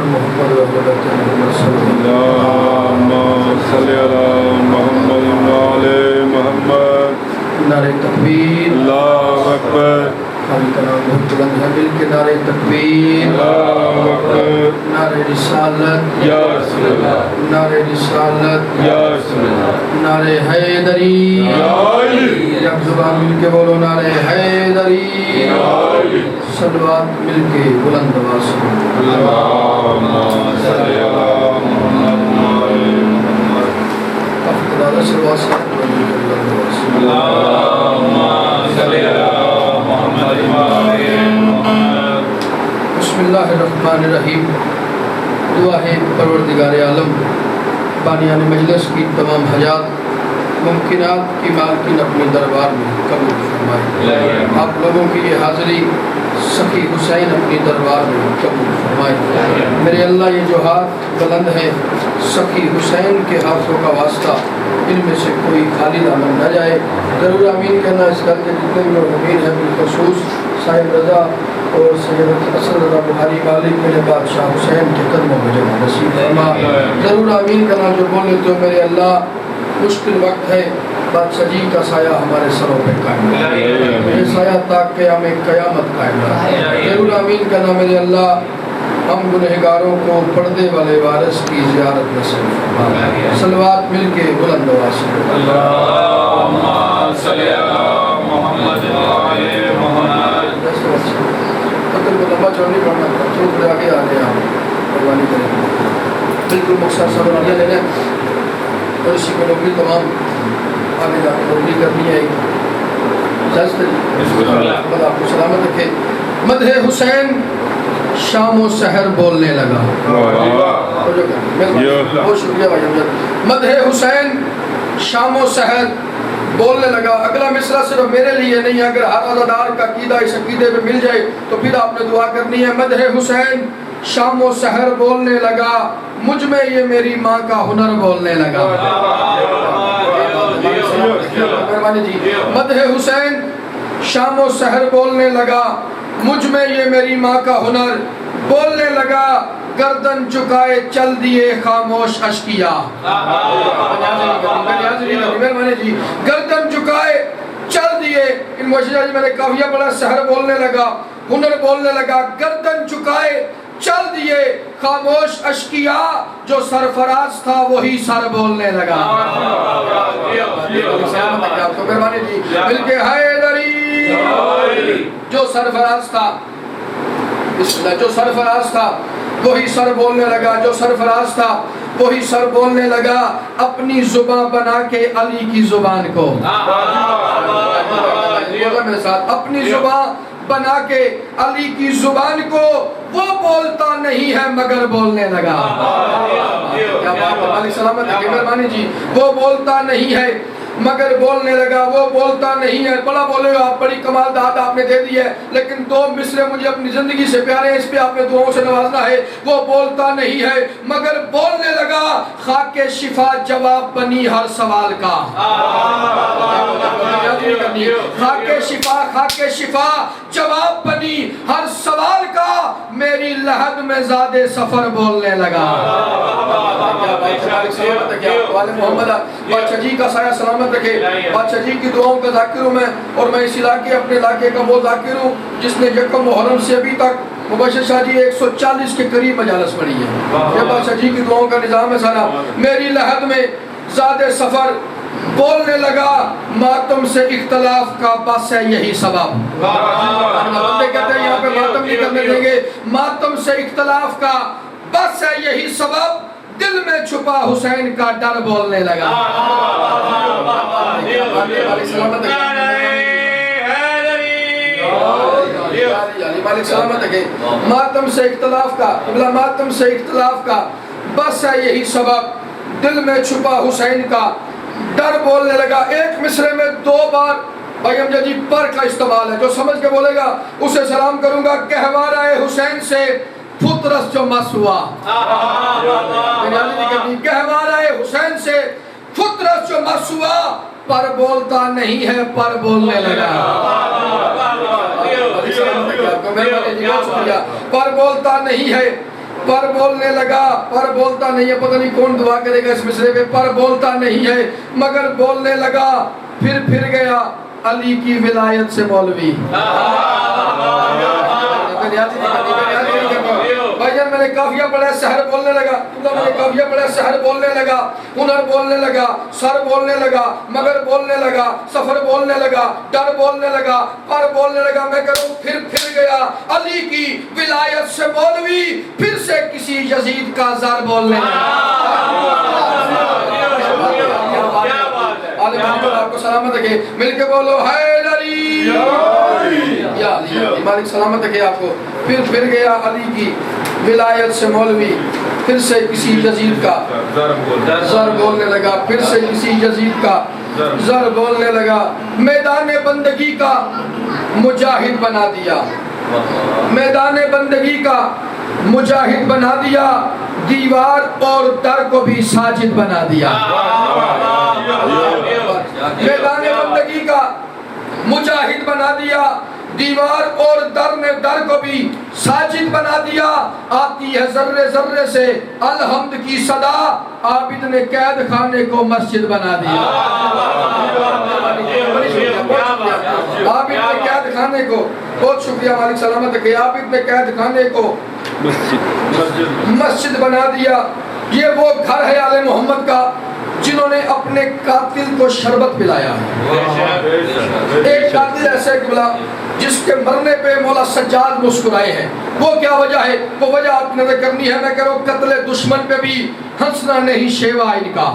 محمد وحضرت محمد صلی اللہم صلی علی محمد وعلی محمد. نعرہ تکبیر. اللہ اکبر. ہم کا نام بہت بلند ہے، مل کے نعرہ تکبیر. اللہ اکبر. نعرہ رسالت. یا رسول اللہ. نعرہ رسالت. یا رسول اللہ. نعرہ حیدری. یا علی. یک زبان مل کے بولو نعرہ حیدری. یا علی. صلوات مل کے بلند آواز سے. اللہم صلی علی محمد وعلی محمد. افضل صلوات سے بلند آواز سے. اللہم صلی علی محمد وعلی محمد. بسم اللہ الرحمن الرحیم. دعا ہے پروردگار عالم بانیان مجلس کی تمام حاجات ممکنات کی مالکین اپنے دربار میں قبول فرمائے. آپ لوگوں کی یہ حاضری سخی حسین اپنی دربار میں قبول فرمائے. میرے اللہ یہ جو ہاتھ بلند ہے سخی حسین کے ہاتھوں کا واسطہ ان میں سے کوئی خالی دامن نہ جائے. ضرور آمین کہنا. اس گھر کے جتنے بھی مرحومین ہیں بالخصوص صاحب رضا اور سید اسد رضا بخاری مالک میرے بادشاہ حسین کے قدموں میں جمع نصیب فرما. ضرور آمین کہنا. جو بول لیتے ہو میرے اللہ مشکل وقت ہے، بادشاہ جی کا سایہ ہمارے سروں پہ قائم رہے، یہ سایہ تا قیام قیامت قائم رہے. ضرور آمین کہنا. میرے اللہ ہم گنہگاروں کو پردے والے وارث کی زیارت نصیب فرما. صلوات مل کے بلند آواز سے. اللہم صلی علی محمد وعلی محمد. قدر کو لمبا چوڑ نہیں پڑھنا، تھوڑے آگے آ گئے آپ مہربانی کریں. بالکل مختصر سا بنا لے لیں اور اسی کو نوکری تمام آگے جا کے نوکری کرنی ہے. خدا آپ کو سلامت رکھے. مدح حسین شام و سحر بولنے لگا. بہت شکریہ بھائی امجد. مدح حسین شام و سحر بولنے لگا. اگلا مصرع صرف میرے لیے نہیں، اگر ہر عزادار کا عقیدہ اس عقیدے میں مل جائے تو پھر آپ نے دعا کرنی ہے. مدح حسین شام و سحر بولنے لگا، مجھ میں یہ میری ماں کا ہنر بولنے لگا. مہربانی جی. مدح حسین شام و سحر بولنے لگا، مجھ میں یہ میری ماں کا ہنر بولنے لگا. گردن چکائے چل دیے خاموش اشکیا. مہربانی جی. گردن چکائے چل دیے. ان موشیدہ جی میں نے کافیہ پڑھا. سحر بولنے لگا، ہنر بولنے لگا، گردن چکائے چل دیے خاموش اشکیا. جو سرفراز تھا وہی سر بولنے لگا. مہربانی جی. مل کے حیدری. جو سرفراز تھا، جو سرفراز تھا وہی سر بولنے لگا. جو سرفراز تھا وہی سر بولنے لگا. اپنی زبان بنا کے علی کی زبان کو. میرے ساتھ. اپنی زبان بنا کے علی کی زبان کو وہ بولتا نہیں ہے مگر بولنے لگا. کیا بات ہے. علی سلامت ہے. مہربانی جی. وہ بولتا نہیں ہے مگر بولنے لگا. وہ بولتا نہیں ہے. بڑا بولے گا آپ، بڑی کمال داد آپ نے دے دی ہے، لیکن دو مصرے مجھے اپنی زندگی سے پیارے ہیں، اس پہ آپ نے دعاؤں سے نوازنا ہے. وہ بولتا نہیں ہے مگر بولنے لگا. خاک شفا جواب بنی ہر سوال کا. خاک شفا جواب بنی ہر سوال کا. میری لحد میں زاد سفر بولنے لگا. محمد بادشاہ جی کا سایہ سلامت رکھے. بادشاہ جی کی دعاؤں کا ذاکر ہوں میں، اور میں اس علاقے اپنے علاقے کا وہ ذاکر ہوں جس نے یکم محرم سے ابھی تک مبشر شاہ جی 140 کے قریب مجالس پڑھی ہے. یہ بادشاہ جی کی دعاؤں کا نظام ہے سارا. میری لحد میں زاد سفر بولنے لگا. ماتم سے اختلاف کا بس ہے یہی سبب. بندے کہتے ہیں یہاں پہ ماتم نہیں کرنے دیں گے. ماتم سے اختلاف کا بس ہے یہی سبب. دل میں چھپا حسین کا ڈر بولنے لگا. ماتم سے اختلاف کا ماتم سے اختلاف کا بس ہے یہی سبب. دل میں چھپا حسین کا ڈر بولنے لگا. ایک مصرے میں 2 بار بھائی امجد جی پر کا استعمال ہے. جو سمجھ کے بولے گا اسے سلام کروں گا. کہوارہ حسین سے فطرس جو مس ہوا. کہوارہ حسین سے فطرس جو مس ہوا. پر بولتا نہیں ہے پر بولنے لگا. پر بولتا نہیں ہے پر بولنے لگا، پر بولتا نہیں ہے، پتہ نہیں کون دعا کرے گا اس مصرے پہ، پر بولتا نہیں ہے مگر بولنے لگا، پھر گیا علی کی ولایت سے مولوی۔ بھائی جان میں نے کافیہ پڑھا، سحر بولنے لگا، میں نے کافیہ پڑھا، سحر بولنے لگا، ہنر بولنے لگا، سر بولنے لگا، مگر بولنے لگا، سفر بولنے لگا، ڈر بولنے لگا، پر بولنے لگا، میں کہوں پھر گیا علی کی ولایت سے مولوی، پھر سے کسی یزید کا زر بولنے لگا۔ آپ کو سلامت ہے، مل کے بولو حیدری یا علی، مالک سلامت ہے آپ کو۔ پھر گیا علی کی ولایت سے مولوی، پھر سے کسی یزید کا زر بولنے لگا، پھر سے کسی یزید کا زر بولنے لگا، میدان بندگی کا مجاہد بنا دیا، میدان بندگی کا مجاہد بنا دیا، دیوار اور در کو بھی ساجد بنا دیا۔ میدان بندگی کا مجاہد بنا دیا، دیوار اور در کو بھی ساجد بنا دیا، آتی ہے ذرے ذرے سے الحمد کی صدا، عابد نے قید خانے کو مسجد بنا دیا۔ عابد نے قید خانے کو، بہت شکریہ مالک سلامت کہ عابد نے قید خانے کو مسجد بنا دیا۔ یہ وہ گھر ہے آل محمد کا جنہوں نے اپنے قاتل کو شربت پلایا۔ ایک قاتل ایسے قبلہ جس کے مرنے پہ مولا سجاد مسکرائے ہیں، وہ کیا وجہ ہے؟ وہ وجہ آپ نے کرنی ہے، میں کہہ رہا ہوں قتل دشمن پہ بھی ہنسنا نہیں شیوا ان کا،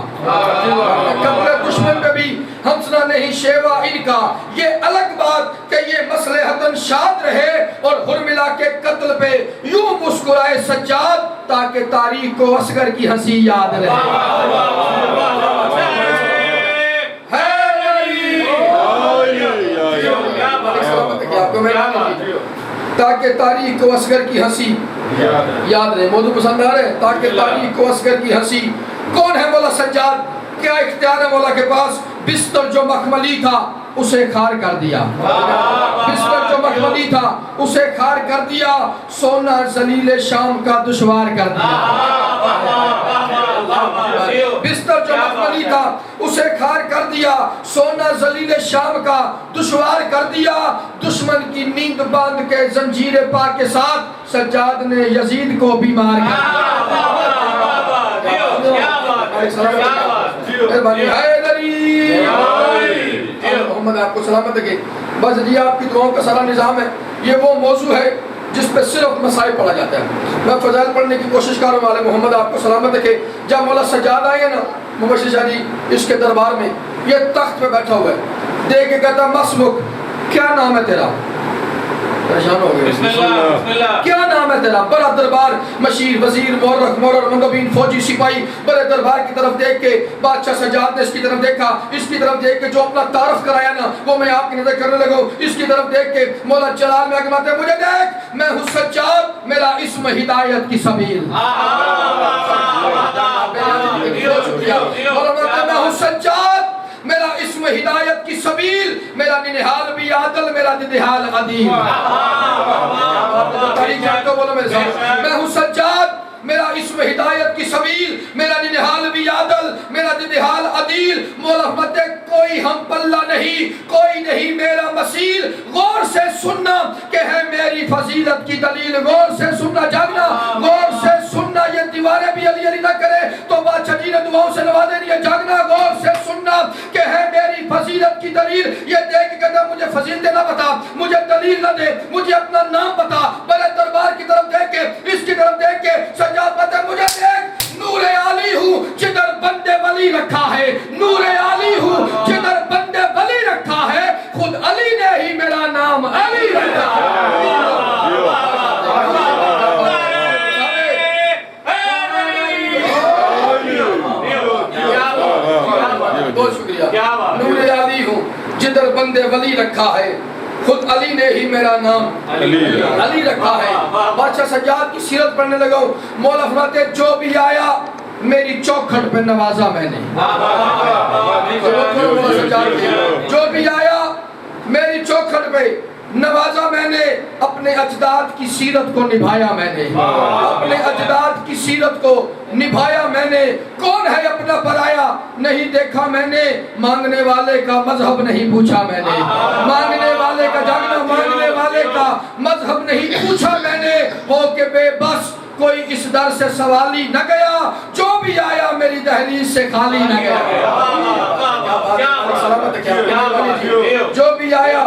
قتل دشمن پہ بھی ہنسنا نہیں شیوا ان کا۔ یہ الگ بات کہ یہ مصلحتاً شاد رہے اور حرملہ کے قتل پہ یوں مسکرائے سجاد تاکہ تاریخ کو اصغر کی ہنسی یاد رہے۔ تاکہ تاریخ کو اصغر کی ہنسی یاد رہے۔ موضوع پسند آ رہے ہیں؟ تاکہ تاریخ کو اصغر کی ہنسی۔ کون ہے مولا سجاد؟ کیا اختیار ہے مولا کے پاس؟ بستر جو مخملی تھا اسے کھار کر دیا، بستر جو مخملی تھا اسے کھار کر دیا، سونا ذلیل شام کا دشوار کر دیا۔ بستر جو مخملی تھا اسے کھار کر دیا، سونا ذلیل شام کا دشوار کر دیا، دشمن کی نیند باندھ کے زنجیر پا کے ساتھ سجاد نے یزید کو بیمار کر محمد آپ کو سلامت ہے کہ بس جی آپ کی دعاؤں کا سارا نظام ہے۔ یہ وہ موضوع ہے جس پہ صرف مسائل پڑھا جاتا ہے۔ میں فضائل پڑھنے کی کوشش کر رہا ہوں۔ آل محمد آپ کو سلامت ہے کہ جب مولا سجاد آئے نا مبشر شاہ جی اس کے دربار میں، یہ تخت پہ بیٹھا ہوا ہے، دیکھ کے کہتا مسمک، کیا نام ہے تیرا؟ پریشان ہو گئے، بسم اللہ کیا نام ہے تیرا؟ بڑا دربار، مشیر، وزیر، مورخ، مورر، مندوبین، فوجی، سپاہی، بڑے دربار کی طرف دیکھ کے بادشاہ سجاد نے اس کی طرف دیکھا، اس کی طرف دیکھ کے جو اپنا تعارف کرایا نا وہ میں آپ کی نظر کرنے لگا ہوں، اس کی طرف دیکھ کے مولا جلال میں آگے مجھے دیکھ، میں ہوں سجاد، میرا اسم ہدایت کی سبیل۔ میں ہوں سجاد، میرا اسم ہدایت کی سبیل، میرا ننہال بھی عادل، میرا ددہال عدیل۔ میں ہوں سجاد، میرا اسم ہدایت کی سبیل، میرا ننہال بھی عادل، میرا ددہال عدیل۔ مولا فرماتے کوئی ہم پلہ نہیں، کوئی نہیں میرا مسیل، غور سے سننا کہ ہے میری فضیلت کی دلیل، غور سے سننا، جاگنا، غور سے سننا، یہ دیواریں بھی علی علی نہ کرے تو بادشاہ جی نے دعاؤں سے نوازے نہیں ہے، جاگنا، غور سے سننا کہ ہے میری فضیلت کی دلیل۔ یہ دیکھ کے کہتا مجھے فضیلتیں نہ بتا، مجھے دلیل نہ دے، مجھے اپنا نام بتا، بڑے دربار کی طرف دیکھ کے، اس کی طرف دیکھ کے سجاد بتا مجھے دیکھ، نور عالی ہوں جدھر بندے ولی رکھا ہے، نور عالی ہوں جدھر بندے ولی رکھا ہے، خود علی نے ہی میرا نام علی رکھا ہے۔ بہت شکریہ۔ نور عالی ہوں جدھر بندے ولی رکھا ہے، خود علی نے ہی میرا نام علی رکھا ہے۔ بادشاہ سجاد کی سیرت پڑھنے لگا ہوں، مولا فرماتے جو بھی آیا میری چوکھٹ پہ نوازا میں نے، جو بھی آیا میری چوکھٹ پہ نوازا میں نے، اپنے اپنے اجداد کی سیرت کو نبھایا میں نے، اپنے اجداد کی سیرت کو نبھایا میں نے، کون ہے اپنا پرایا نہیں دیکھا میں نے، مانگنے والے کا مذہب نہیں پوچھا میں نے، مانگنے والے کا جاننا، مانگنے والے کا مذہب نہیں پوچھا میں نے، ہو کے بے بس کوئی اس در سے سوالی نہ گیا، جو بھی آیا میری دہلیز سے خالی نہ گیا، جو بھی آیا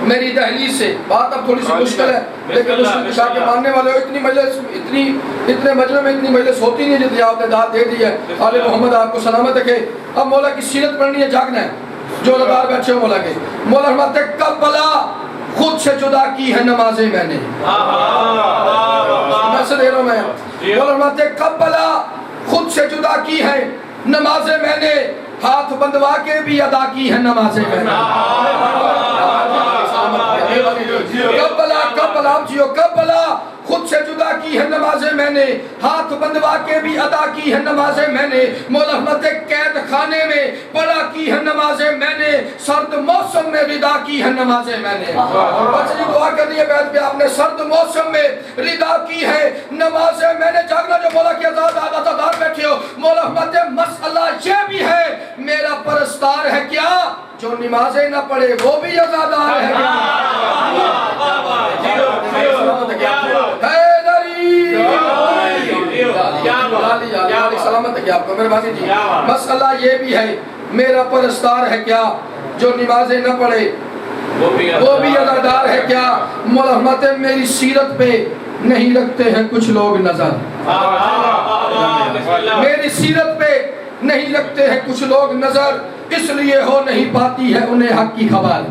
میری دہلیز سے۔ بات اب تھوڑی سی مشکل ہے، لیکن مشکل کشا کے ماننے والے ہو، اتنی مجلس، اتنے مجلس میں اتنی مجلس ہوتی نہیں جتنی آپ نے داد دے دی ہے۔ آل محمد آپ کو سلامت رکھے۔ اب مولا کی سیرت پڑھنی ہے، جاگنا ہے، جو لگار بیٹھے ہو مولا کے۔ مولا فرماتے ہیں کربلا خود سے جدا کی ہے نمازیں میں نے، میں سے دے رہا ہوں میں۔ مولا فرماتے ہیں کربلا خود سے جدا کی ہے نمازیں میں نے، ہاتھ بندوا کے بھی ادا کی ہے نمازیں میں نے۔ کربلا خود سے جدا کی ہے نمازیں میں نے، ہاتھ بندوا کے بھی ادا کی ہے نمازیں میں نے، مولا احمد قید خانے میں پڑھا کی ہے نمازیں میں نے، سرد موسم میں ردا کی ہے نمازیں میں نے۔ بچے جی دعا کرنی ہے بیعت پہ آپ نے، سرد موسم میں ردا کی ہے نمازیں میں نے۔ جاگنا جو مولا کی عزادار بیٹھے ہو، مولا احمد مسئلہ یہ بھی ہے میرا پرستار ہے کیا، جو نمازیں نہ پڑھے وہ بھی عزادار ہے سلامت ہے کیا آپ کو میرے بھائی جی۔ مسئلہ یہ بھی ہے میرا پرستار ہے کیا، جو نمازیں نہ پڑھے وہ بھی عزادار ہے کیا۔ مولا احمد میری سیرت پہ نہیں رکھتے ہیں کچھ لوگ نظر، میری سیرت پہ نہیں رکھتے ہیں کچھ لوگ نظر، اس لیے ہو نہیں پاتی ہے انہیں حق کی خبر،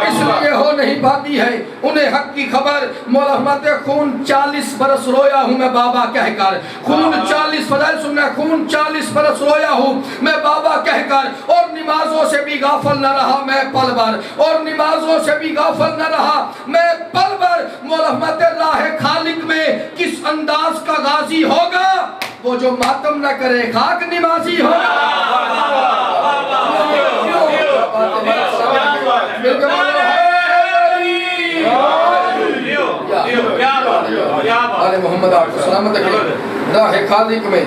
اس لیے ہو نہیں پاتی ہے انہیں حق کی خبر۔ مولا احمد خون 40 برس رویا ہوں میں بابا کہہ کر، خون 40 فضائل سننا، خون 40 برس رویا ہوں میں بابا کہہ کر، اور نمازوں سے بھی غافل نہ رہا میں پل بھر، اور نمازوں سے بھی غافل نہ رہا میں پل بھر۔ مولا احمد راہ خالق میں کس انداز کا غازی ہوگا، وہ جو ماتم نہ کرے خاک نمازی ہوگا۔ آل محمد آپ کو سلامت رکھے۔ راہ خالق میں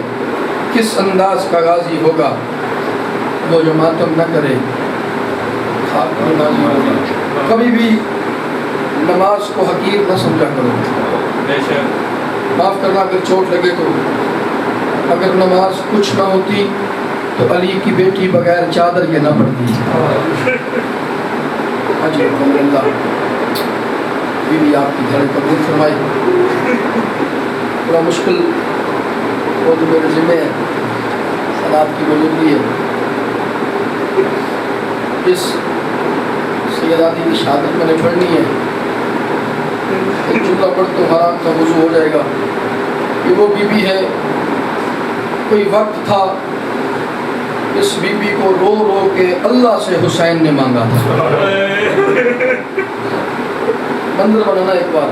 کس انداز کا غازی ہوگا، وہ جو ماتم نہ کرے خاک نمازی ہوگا۔ کبھی بھی نماز کو حقیر نہ سمجھا کرو، معاف کرنا اگر چوٹ لگے تو، اگر نماز کچھ نہ ہوتی تو علی کی بیٹی بغیر چادر یہ نہ پڑتی۔ حج اللہ بیوی آپ کی گھر قبول فرمائی۔ بڑا مشکل وہ تو میرے ذمہ ہے، سلاد کی موجودگی ہے۔ اس سیدادی کی شہادت میں نے پڑھنی ہے، ایک جملہ پڑھ تو حرام کا وضو ہو جائے گا۔ یہ وہ بی بی ہے، کوئی وقت تھا اس بی بی کو رو رو کے اللہ سے حسین نے مانگا تھا۔ منظر بنانا ایک بار،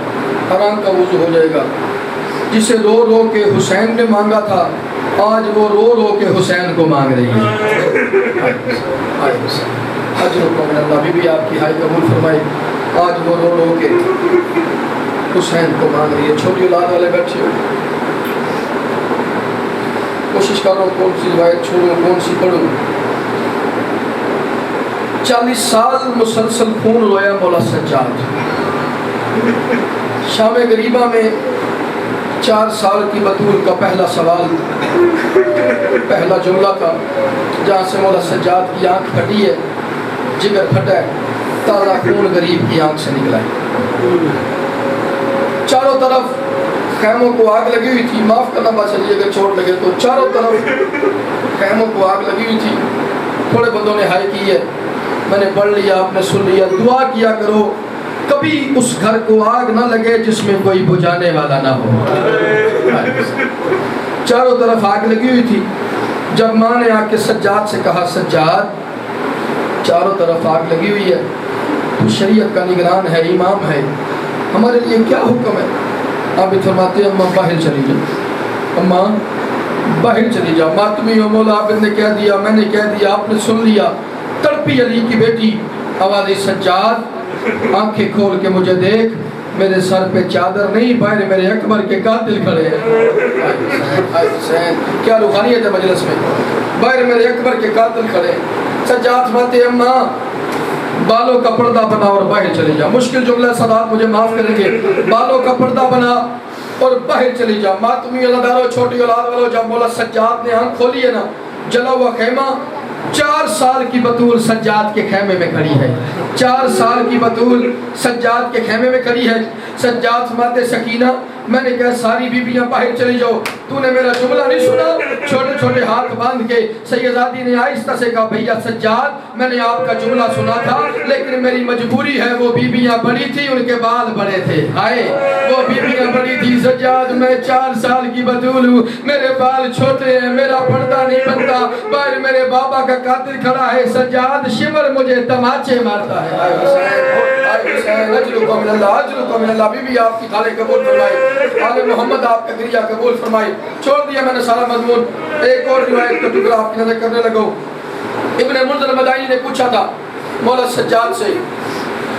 حرام کا وضو ہو جائے گا۔ جسے رو رو کے حسین نے مانگا تھا، آج وہ رو رو کے حسین کو مانگ رہی ہے۔ اللہ بی بی آپ کی ہائی قبول فرمائی، آج وہ رو رو کے حسین کو مانگ رہی ہے۔ چھوٹی اولاد والے بیٹھے ہو، کوشش کر رہا ہوں کون سی روایت چھوڑوں کون سی پڑھوں۔ 40 سال مسلسل خون رویا مولا سجاد۔ شام غریبہ میں 4 سال کی بطول کا پہلا سوال، پہلا جملہ تھا، جہاں سے مولا سجاد کی آنکھ پھٹی ہے، جگر پھٹا ہے، تازہ خون غریب کی آنکھ سے نکلا ہے۔ چاروں طرف خیموں کو آگ لگی ہوئی تھی، معاف کرنا بات چلیے اگر چوٹ لگے تو، چاروں طرف خیموں کو آگ لگی ہوئی تھی۔ تھوڑے بندوں نے ہائے کی ہے، میں نے پڑھ لیا، آپ نے سن لیا، دعا کیا کرو کبھی اس گھر کو آگ نہ لگے جس میں کوئی بجھانے والا نہ ہو۔ چاروں طرف آگ لگی ہوئی تھی۔ جب ماں نے آ کے سجاد سے کہا، سجاد چاروں طرف آگ لگی ہوئی ہے، تو شریعت کا نگران ہے، امام ہے، ہمارے لیے کیا حکم ہے؟ آپ بھی فرماتے ہیں اماں باہر چلی جاؤ، اماں باہر چلی جاؤ، ماتمی ہو مولا آپ نے کہہ دیا، میں نے کہہ دیا، آپ نے سن لیا۔ تڑپی علی کی بیٹی آواز سجاد آنکھیں کھول کے مجھے دیکھ، میرے سر پہ چادر نہیں، باہر میرے اکبر کے قاتل کھڑے ہیں۔ آئے حسین، کیا روحانیت ہے مجلس میں، باہر میرے اکبر کے قاتل کھڑے ہیں۔ سجاد فرماتے ہیں اماں بالوں کا پردہ بنا اور باہر چلے جا۔ مشکل جملہ سادات مجھے معاف کریں گے، بالوں کا پردہ بنا اور باہر چلی جا۔ ماتمی ازادارو، چھوٹی اولاد والو، جب مولا سجاد نے آنکھ کھولی ہے نا، جلا ہوا خیمہ، 4 سال کی بطول سجاد کے خیمے میں کھڑی ہے، 4 سال کی بطول سجاد کے خیمے میں کھڑی ہے۔ سجاد فرماتے سکینہ میں نے کہا ساری بیبیاں باہر چلی جاؤ، تو نے میرا جملہ نہیں سنا؟ چھوٹے چھوٹے ہاتھ باندھ کے سیدادی نے آہستہ سے کہا بھیا سجاد میں نے آپ کا جملہ سنا تھا لیکن میری مجبوری ہے، وہ بیبیاں بڑی تھی ان کے بال بڑے تھے، ہائے وہ بیبیاں بڑی تھی سجاد، میں 4 سال کی بطول ہوں، میرے بال چھوٹے ہیں، میرا پردہ نہیں بنتا، باہر میرے بابا کا قاتل کھڑا ہے، سجاد شمر مجھے تماچے مارتا ہے۔ آئے حسین اجلکم من اللہ، اجلکم من اللہ، بی بی آپ کی کھالے قبول فرمائے، آل محمد آپ کا گریہ قبول فرمائے۔ چھوڑ دیا میں نے سارا مضمون، ایک اور روایت کا ٹکڑا آپ کی نظر کرنے لگا۔ ابن منذر مدائنی نے پوچھا تھا مولا سجاد سے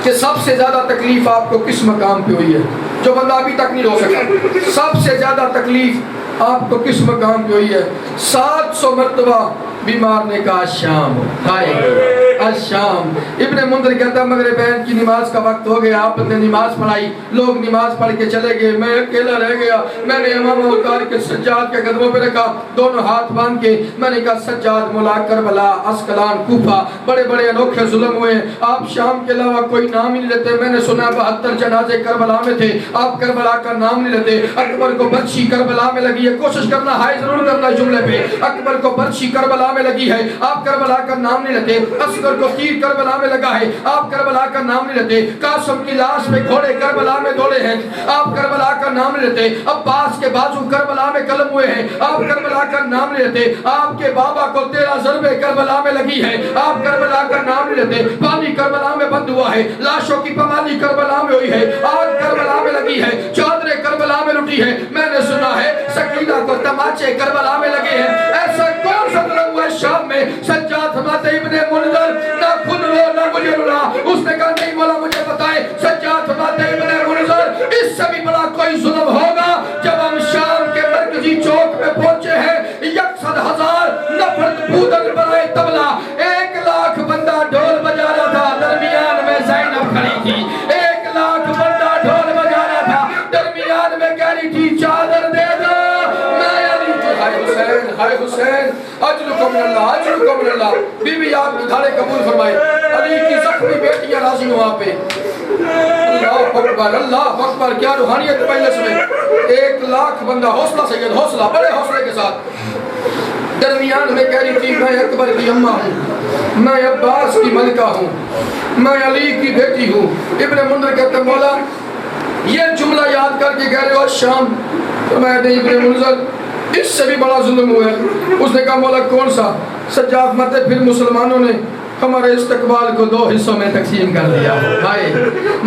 کہ سب سے زیادہ تکلیف آپ کو کس مقام پہ ہوئی ہے، جو بندہ ابھی تک نہیں ہو سکا، سب سے زیادہ تکلیف آپ کو کس مقام پہ ہوئی ہے؟ 700 مرتبہ بیمار نے کہا شام، ہائے الشام۔ ابن منذر کہتا مغربین کی نماز کا وقت ہو گیا، آپ نے نماز پڑھائی، لوگ نماز پڑھ کے چلے گئے، میں اکیلا رہ گیا، میں نے امامہ اتار کے سجاد کے قدموں پہ رکھا، دونوں ہاتھ باندھ کے میں نے کہا سجاد مولا کربلا، اسکلان، کوفہ، بڑے بڑے انوکھے ظلم ہوئے، آپ شام کے علاوہ کوئی نام ہی نہیں لیتے، میں نے سنا 72 جنازے کربلا میں تھے، آپ کربلا کا نام نہیں لیتے، اکبر کو برچی کربلا میں لگی ہے، کوشش کرنا ہائے ضرور کرنا جملے پہ، اکبر کو برچی کربلا میں لگی ہے، آپ کربلا کا نام نہیں لیتے، اصغر کو تیر کربلا میں لگا ہے، آپ کربلا کا نام نہیں لیتے، قاسم کی لاش میں گھوڑے کربلا میں دوڑے ہیں، آپ کربلا کا نام نہیں لیتے، عباس کے بازو کربلا میں قلم ہوئے ہیں، آپ کربلا کا نام نہیں لیتے، آپ کے بابا کو 13 ضربے کربلا میں لگی ہے، آپ کربلا کا نام نہیں لیتے، پانی کربلا میں بند ہوا ہے، لاشوں کی پمالی کربلا میں ہوئی ہے، آگ کربلا میں لگی ہے، چادریں کربلا میں لٹی ہے، میں نے سنا ہے سکینہ کو تماچے کربلا میں لگے ہیں، ایسا کون سا ظلم ہوا ہے شام میں؟ سجاد فرماتے ابن منذر نہ خود رو نہ مجھے رونا، اس نے کہا نہیں مولا مجھے بتائے، سجاد فرماتے ابن منذر اس سے بھی بڑا کوئی ظلم ہوگا جب ہم شام کے مرکزی چوک میں پہنچے ہیں، 100,000 نفر بودن برائے تبلا، 1 لاکھ بندہ ڈھول بجا رہا تھا، درمیان میں زینب کھڑی تھی، 1 لاکھ بندہ ڈھول بجا رہا تھا، درمیان میں کہہ رہی تھی چادر دے دو، میں علی کی ہائے حسین، ہائے حسین، اجلکم من اللہ، اجلکم من اللہ، بی بی آپ کی دھاڑے قبول فرمائے، علی کی زخمی بیٹیاں راضی ہوں آپ پہ، اللہ اکبر، اللہ اکبر، کیا روحانیت مجلس میں، 1 لاکھ بندہ، حوصلہ سید، حوصلہ، بڑے حوصلے کے ساتھ، درمیان میں کہہ رہی تھی میں اکبر کی اماں ہوں، میں عباس کی ملکہ ہوں، میں علی کی بیٹی ہوں۔ ابن منذر کہتے مولا یہ جملہ یاد کر کے کہہ رہے ہو شام، تو میں نے ابن منذر اس سے بھی بڑا ظلم ہوا ہے، اس نے کہا مولا کون سا؟ سجاد متے پھر مسلمانوں نے ہمارے استقبال کو 2 حصوں میں تقسیم کر دیا، ہائے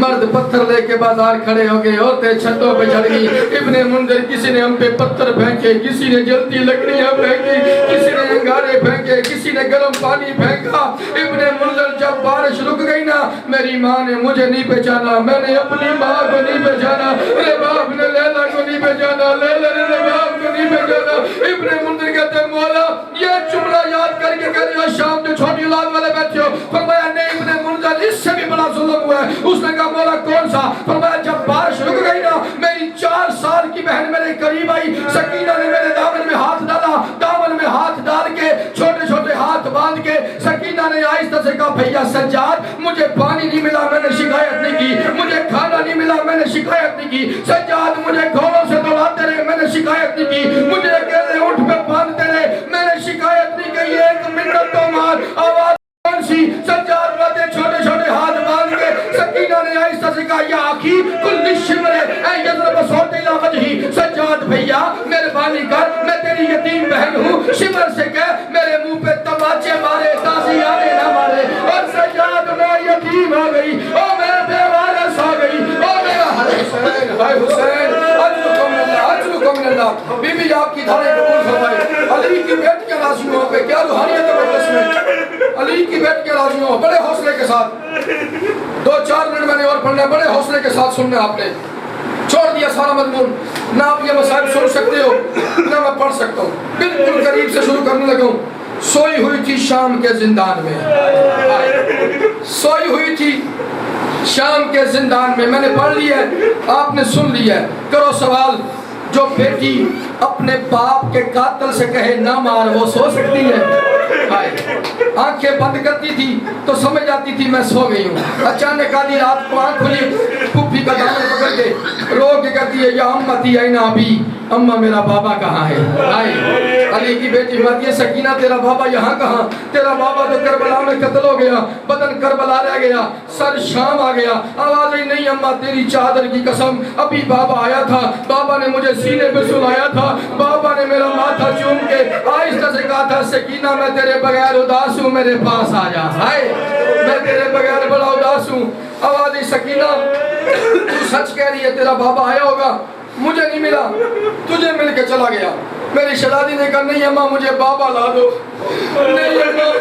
مرد پتھر لے کے بازار کھڑے ہو گئے، عورتیں چھتوں پہ چڑھ گئی، ابن منذر کسی نے ہم پہ پتھر پھینکے، کسی نے جلتی لکڑیاں پھینکی، کسی نے انگارے پھینکے، کسی نے گرم پانی پھینکا، ابن منذر جب بارش رک گئی نا، میری ماں نے مجھے نہیں پہچانا، میں نے اپنی ماں کو نہیں پہچانا، میرے باپ نے لیلا کو نہیں پہچانا، لیلا نے میرے باپ کو نہیں پہچانا۔ ابن منذر کہتے مولا یہ جملہ یاد کر کے کہہ رہی ہو شام جو چھوٹی اولاد والے بیٹھے ہو، فرمایا نہیں ابن منذر اس سے بھی بڑا ظلم ہوا ہے، اس نے کہا مولا کون سا؟ فرمایا جب بارش رک گئی نا، میری 4 سال کی بہن میرے قریب آئی، سکینہ نے میرے دامن میں ہاتھ ڈالا، دامن میں ہاتھ ڈال کے چھوٹے چھوٹے ہاتھ باندھ کے سکینہ نے آہستہ سے کہا بھیا سجاد مجھے پانی نہیں ملا میں نے شکایت نہیں کی، مجھے کھانا نہیں ملا میں نے شکایت نہیں کی، سجاد مجھے گھوڑوں سے دوڑاتے رہے میں نے شکایت نہیں کی، مجھے اکیلے اونٹ پہ باندھتے رہے میں نے شکایت نہیں کی، 1 منٹ تو مار آواز کون سی؟ سجاد باتیں چھوٹے چھوٹے ہاتھ باندھ کے سکینہ نے آہستہ سے کہا یا آخی کل شمر اے یضرب صوت الى وجہی، سجاد بھیا مہربانی کر میں تیری یتیم بہن ہوں، شمر سے کہہ میرے منہ پہ تماچے مارے تازی آنے نہ مارے، اور سجاد میں یتیم آ گئی، او میں بے وارث آ گئی، او میرا حسین، ہائے حسین، اجلکم من اللہ، اجلکم من اللہ، بی بی آپ کی دھاڑے قبول فرمائے، علی کی بیٹیاں راضی ہوں پہ، کیا روحانیت ہے مجلس میں، علی کی بیٹیاں راضی ہوں، بڑے حوصلے کے ساتھ 2-4 منٹ میں نے اور پڑھنا ہے، بڑے حوصلے کے ساتھ سننا آپ نے، چھوڑ دیا سارا مضمون، نہ آپ یہ مسائل سن سکتے ہو نہ میں پڑھ سکتا ہوں، بالکل قریب سے شروع کرنے لگا ہوں۔ سوئی ہوئی تھی شام کے زندان میں، سوئی ہوئی تھی شام کے زندان میں نے پڑھ لیا ہے، آپ نے سن لیا ہے۔ کرو سوال، جو بیٹی اپنے باپ کے قاتل سے کہے نہ مار، وہ سو سکتی ہے؟ آنکھیں بند کرتی تھی تو سمجھ جاتی تھی میں سو گئی ہوں، اچانک آدھی رات کو آنکھ کھلی، پھوپھی کا دامن پکڑ کے رو کے کہتی ہے یا امتی این ابی، اماں میرا بابا کہاں ہے؟ علی کی بیٹی فرماتی ہے سکینہ تیرا بابا یہاں کہاں، تیرا بابا تو کربلا میں قتل ہو گیا، بدن کربلا رہ گیا، سر شام آ گیا۔ آواز ہی نہیں اماں تیری چادر کی قسم، ابھی بابا آیا تھا، بابا نے مجھے سینے پہ سلایا تھا، بابا نے میرا ماتھا چوم کے آہستہ سے کہا تھا سکینہ میں تیرے بغیر اداس ہوں، میرے پاس آ جا، میں تیرے بغیر بڑا اداس ہوں۔ آواز ہی سکینہ تو سچ کہہ رہی ہے، تیرا بابا آیا ہوگا، مجھے نہیں ملا، تجھے مل کے چلا گیا۔ میری شہزادی نے کہا نہیں اماں مجھے بابا لا دو، نہیں اماں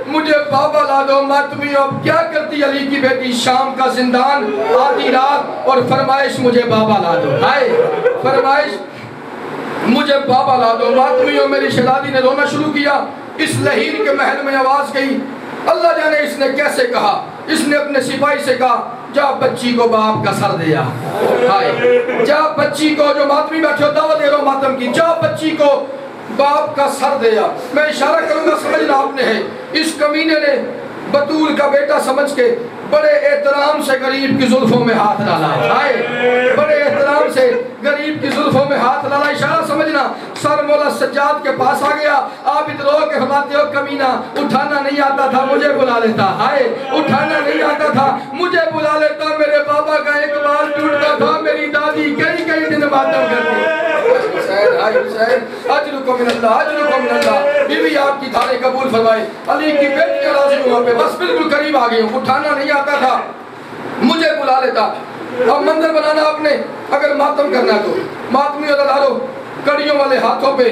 مجھے بابا لا دو۔ ماتمی اب کیا کرتی علی کی بیٹی، شام کا زندان، آدھی رات اور فرمائش مجھے بابا لا دو، فرمائش مجھے بابا لا دو۔ ماتمیوں میری شہزادی نے رونا شروع کیا، اس لہیر کے محل میں آواز گئی، اللہ جانے اس نے کیسے کہا، اس نے اپنے سپاہی سے کہا جا بچی کو باپ کا سر دیا، جا بچی کو، جو ماتمی بیٹھے ہو دعوت دے رہا ہوں ماتم کی، جا بچی کو باپ کا سر دیا۔ میں اشارہ کروں گا سمجھنا آپ نے ہے، اس کمینے نے بطول کا بیٹا سمجھ کے بڑے احترام سے غریب کی زلفوں میں ہاتھ ڈالا، بڑے احترام سے غریب کی زلفوں میں ہاتھ ڈالا۔ اشارہ سمجھنا، سر مولا سجاد کے پاس آ گیا، آپ ادرو کے فرماتے ہو کمینہ اٹھانا نہیں آتا تھا مجھے بلا لیتا، اٹھانا نہیں آتا تھا مجھے بلا لیتا، میرے بابا کا ایک بال ٹوٹتا تھا، میری دادی کئی دن ماتم کرتی۔ اجرکم من اللہ، اجرکم من اللہ، بیوی آپ کی دھارے قبول فرمائے۔ علی کی بیٹی راضی ہوں وہاں پہ، بس بالکل قریب آ گئی ہوں، اٹھانا نہیں آتا تھا مجھے بلا لیتا۔ اب منظر بنانا آپ نے، اگر ماتم کرنا تو ماتمی عددارو کڑیوں والے ہاتھوں پہ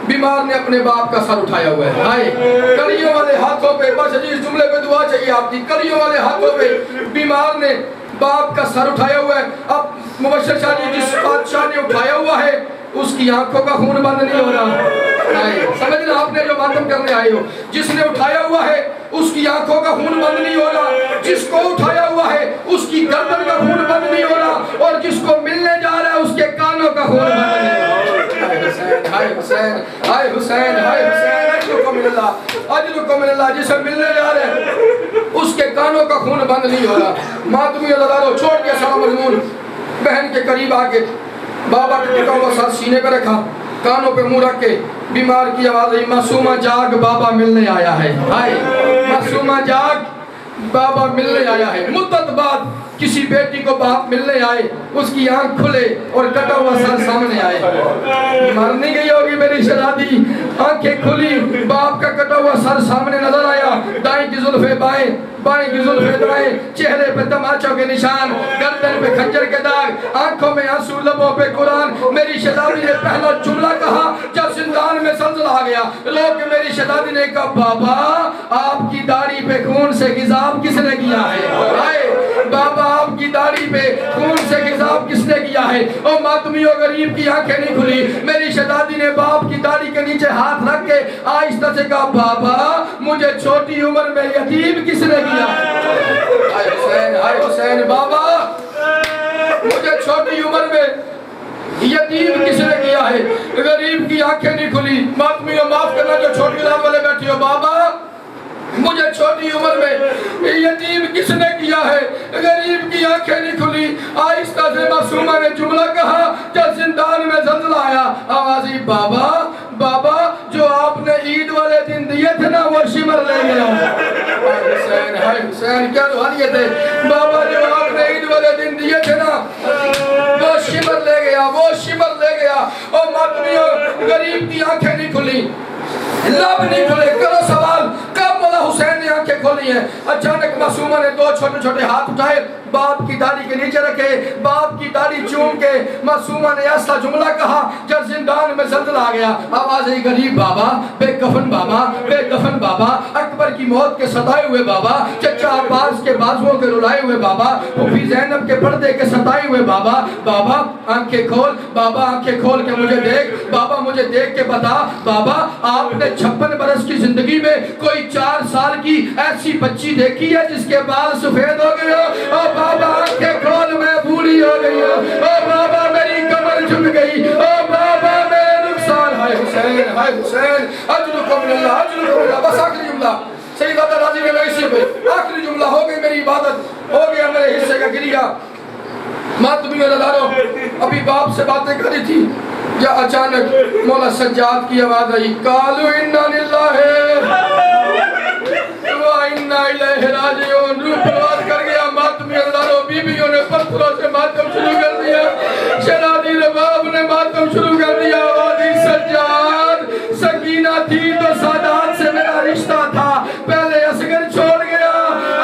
بیمار نے اپنے باپ کا سر اٹھایا ہوا ہے، کڑیوں والے ہاتھوں پہ، بس اس جملے پہ دعا چاہیے آپ کی، کڑیوں والے ہاتھوں پہ بیمار نے باپ کا سر اٹھایا ہوا ہے۔ اب مبشر شاہ جی جس بادشاہ نے اٹھایا ہوا ہے اس کی آنکھوں کا خون بند نہیں ہو رہا، سمجھنا آپ نے جو ماتم کرنے آئے ہو، جس نے اٹھایا ہوا ہے اس کی آنکھوں کا خون بند نہیں ہو رہا، جس کو اٹھایا ہوا ہے اس کی گردن کا خون بند نہیں ہو رہا، اور جس کو ملنے جا رہا ہے اس کے کانوں کا خون بند نہیں ہو رہا۔ ہائے حسین، ہائے حسین، ہائے حسین، اجرکم من اللہ، اجرکم من اللہ، جسے ملنے جا رہے ہیں اس کے کانوں کا خون بند نہیں ہو رہا۔ ماتمی عزادارو چھوڑ کے سارا مضمون، بہن کے قریب آ کے بابا کا ٹکا ہوا سر سینے پہ رکھا، کانوں پہ منہ رکھ کے بیمار کی آواز آئی معصومہ جاگ بابا ملنے آیا ہے، معصومہ جاگ بابا ملنے آیا ہے۔ مدت بعد کسی بیٹی کو باپ ملنے آئے، اس کی آنکھ کھلے اور کٹا ہوا سر سامنے آئے، مر نہیں گئی ہوگی میری شہزادی، آنکھیں کھلی، باپ کا کٹا ہوا سر سامنے نظر آیا، دائیں کی زلفیں بائیں، بائیں کی زلفیں دائیں، چہرے پہ تماچوں کے نشان، گردن پہ خنجر کے داغ، آنکھوں میں آنسو، لبوں پہ قرآن۔ میری شہزادی نے پہلا جملہ کہا جب زندان میں زلزلہ آ گیا، لوگ میری شہزادی نے کہا بابا آپ کی داڑھی پہ خون سے غضاب کس نے کیا ہے؟ بابا آپ کی داڑھی پہ خون سے غضاب کس نے کیا ہے؟ اور ماتمی و غریب کی آنکھیں نہیں کھلی، میری شہزادی نے باپ کی داڑھی کے نیچے ہاتھ رکھ کے آہستہ سے کہا بابا مجھے چھوٹی عمر میں یتیم کس نے کیا؟ ہائے حسین، ہائے حسین، بابا مجھے چھوٹی عمر میں یتیم کس نے کیا ہے؟ غریب کی آنکھیں نہیں کھلی۔ ماتمی و معاف کرنا جو چھوٹی لال والے بیٹھی ہو، بابا مجھے چھوٹی عمر میں یتیم کس نے کیا ہے؟ غریب کی آنکھیں نہیں کھلی۔ آہستہ سے معصومہ نے جملہ کہا جب زندان میں زلزلہ آیا، آوازی بابا بابا جو آپ نے عید والے دن دیے تھے نا وہ شمر لے گیا۔ ہائے حسین، ہائے حسین، کیا روحانیت ہے، بابا جو آپ نے عید والے دن دیے تھے نا وہ شمر لے گیا، وہ شمر لے گیا۔ اور ماتمی اور غریب کی آنکھیں نہیں کھلی، لب نہیں کھلے۔ کرو سوال، کب مولا حسین نے آنکھیں کھولی ہیں. اچانک معصومہ نے دو چھوٹے چھوٹے ہاتھ اٹھائے, باپ کی داڑھی کے نیچے رکھے, باپ کی داڑھی چوم کے معصومہ نے ایسا جملہ کہا جب زندان میں زلزلہ آ گیا. آواز آئی, غریب بابا, بے کفن بابا, بے دفن بابا, اکبر کی موت کے ستائے ہوئے بابا, چچا عباس کے بازوؤں کے رلائے ہوئے بابا, پھوپھی زینب کے پردے کے ستائے ہوئے بابا. بابا آنکھیں کھول, بابا آنکھیں کھول کے مجھے دیکھ, بابا مجھے دیکھ کے بتا. بابا آپ نے 56 برس کی زندگی میں کوئی 4 سال کی ایسی بچی دیکھی ہے جس کے بال سفید ہو گئے ہو؟ او بابا آنکھیں کھول, میں بوڑھی ہو گئی ہوں. او بابا میری کمر جھک گئی. او بابا میرے نقصان. ہائے حسین, ہائے حسین, اجرکم اللہ, اجرکم اللہ. بس آخری جملہ سیدہ راضی نے میں اسی پہ آخری جملہ, ہو گئی میری عبادت, ہو گیا میرے حصے کا گریہ. ماتمی اللہ ابھی باپ سے باتیں کری تھی, یا اچانک مولا سجاد کی آواز آئی, قالوا انا للہ و انا الیہ راجعون. روح پرواز کر گیا. ماتمی اللہ بیویوں نے پتھروں سے ماتم شروع کر دیا, شرادی رباب نے ماتم شروع کر دیا. آوازی سجاد, سکینہ تھی تو سادات سے میرا رشتہ تھا, پہلے اصغر چھوڑ گیا,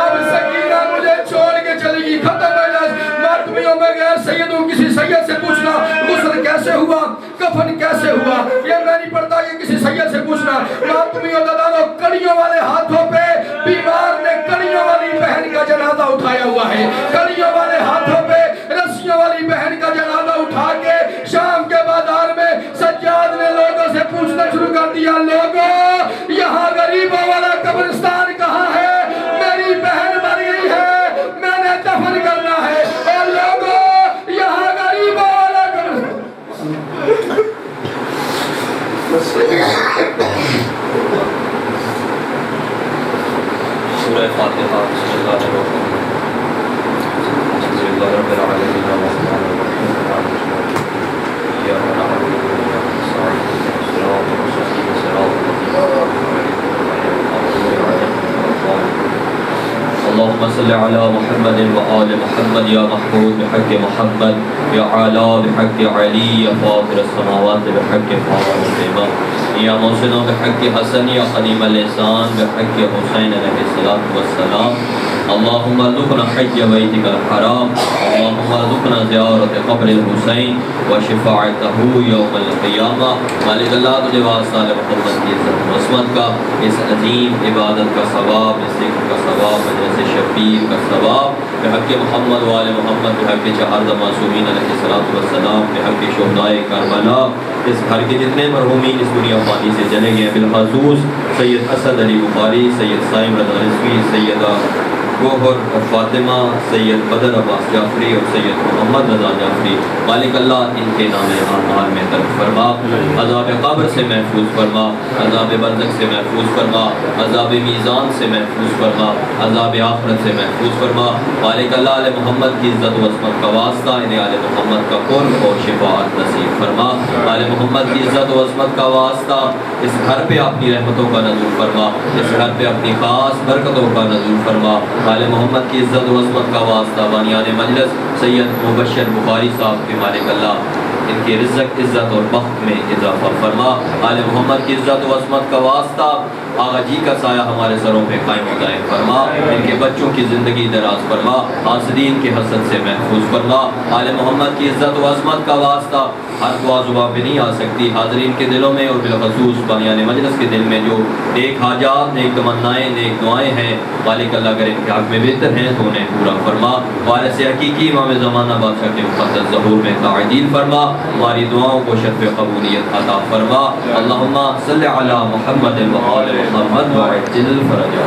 اب سکینہ مجھے چھوڑ کے چلے گی. ختم مجلس. ماتمیوں میں غیر سیدوں کسی سید سے پوچھنا غسل کیسے ہوا, کفن کیسے ہوا, یہ میں نہیں پڑھتا, یہ کسی سید سے پوچھنا. ماتمیوں دادانوں, کڑیوں والے ہاتھوں پہ بیمار نے کڑیوں والی بہن کا جنازہ اٹھایا ہوا ہے. کڑیوں والے ہاتھوں پہ رسیوں والی بہن کا جنازہ اٹھا کے شام کے بازار میں سجاد نے لوگوں سے پوچھنا شروع کر دیا, لوگوں یہاں غریبوں والا قبرستان کہاں ہے؟ میری بہن مر گئی ہے, میں نے دفن کرنا ہے. اور لوگوں یہاں غریبوں والا قبرستان. سورہ فاتحہ. بسم اللہ الرحمن الرحیم. الحمد للہ رب العالمین الرحمن الرحیم مالک یوم الدین ایاک نعبد و ایاک نستعین صراط المستقیم صراط الذین انعمت علیہم اللهم صل على محمد وآل محمد يا محمود بحق محمد يا علا بحق علي يا فاطر السماوات بحق فاطمة يا محسن بحق حسن يا قديم اللسان بحق حسين عليه الصلاة والسلام. اللهم ارزقنا حج بيتك الحرام, اللهم ارزقنا زيارة قبر الحسين وشفاعته يوم القيامة. مالک اللہ تجھے واسطہ محمد کی عزت و عظمت کا, اس عظیم عبادت کا ثواب, اس ذکر کا ثواب, مجلس شبیر کا ثواب, بحق محمد وآل محمد, بحق چہارد معصومین علیہ الصلوۃ والسلام, بحق شہدائے کربلا, اس گھر کے جتنے مرحومین اس دنیا فانی سے چلے گئے, بالخصوص سید اسد علی بخاری, سید صائم رضا رضوی, سیدہ گوہر فاطمہ, سید بدر عباس جعفری اور سید محمد رضا جعفری. مالک اللہ ان کے نام اعمال میں ترک فرما, عذاب قبر سے محفوظ فرما, عذاب برزخ سے محفوظ فرما, عذاب میزان سے محفوظ فرما, عذاب آخرت سے محفوظ فرما. مالک اللہ علیہ محمد کی عزت و عظمت کا واسطہ انہیں آل محمد کا قرب اور شفاعت نصیب فرما. آل محمد کی عزت و عظمت کا واسطہ اس گھر پہ اپنی رحمتوں کا نزول فرما, اس گھر پہ اپنی خاص برکتوں کا نزول فرما. آل محمد کی عزت و عظمت کا واسطہ بانیان مجلس سید مبشر بخاری صاحب کے مالک اللہ ان کے رزق, عزت اور بخت میں اضافہ فرما. آل محمد کی عزت و عظمت کا واسطہ آغا جی کا سایہ ہمارے سروں پہ قائم و دائم فرما, ان کے بچوں کی زندگی دراز فرما, حاسدین کے حسد سے محفوظ فرما. آل محمد کی عزت و عظمت کا واسطہ ہر دعا زبان پہ نہیں آ سکتی, حاضرین کے دلوں میں اور بالخصوص بانیان مجلس کے دل میں جو نیک حاجات, نیک تمنائیں, نیک دعائیں ہیں, مالک اللہ اگر ان کے حق میں بہتر ہیں تو انہیں پورا فرما. وارث حقیقی امام زمانہ بادشاہ کے مقدس ظہور میں تعجیل فرما, ہماری دعاؤں کو شرف قبولیت عطا فرما. اللہم صلی علی محمد و آل محمد وعجل فرجہ.